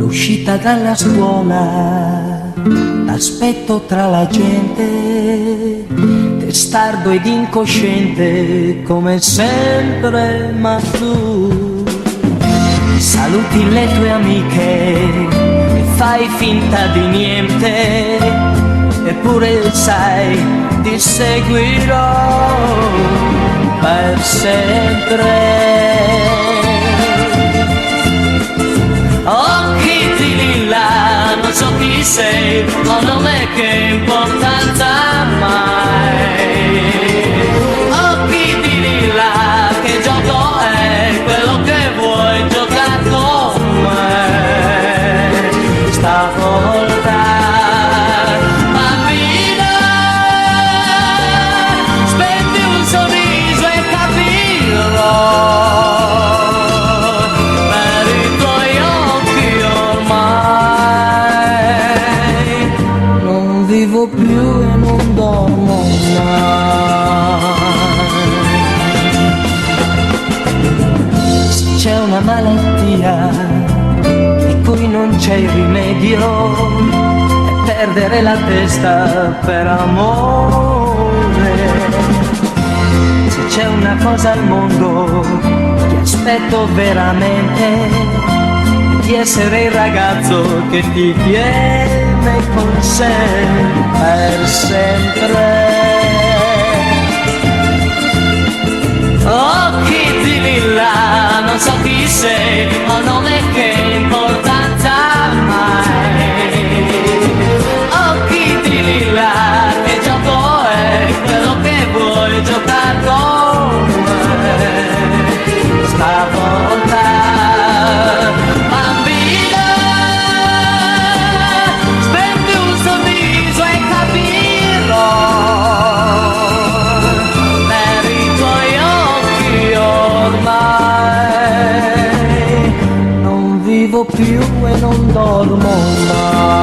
Uscita dalla scuola, t'aspetto tra la gente, testardo ed incosciente come sempre, ma tu saluti le tue amiche e fai finta di niente, eppure sai, ti seguirò per sempre. Occhi di lilla, non so chi sei, ma nome che importanza mai. Occhi di lilla, che gioco è quello che vuoi giocare con me? Stavolta, bambina, spendi un sorriso e capirò. Vivo più e non dormo mai. Se c'è una malattia di cui non c'è il rimedio, è perdere la testa per amore. Se c'è una cosa al mondo che aspetto veramente, di essere il ragazzo che ti tiene con sé per sempre. Occhi di lilla, non so chi sei, ho nome che importanza mai. Occhi di lilla, che gioco è quello che vuoi giocare con me? Stavolta, bambina, spendi un sorriso e capirò. Per i tuoi occhi ormai non vivo più e non dormo mai.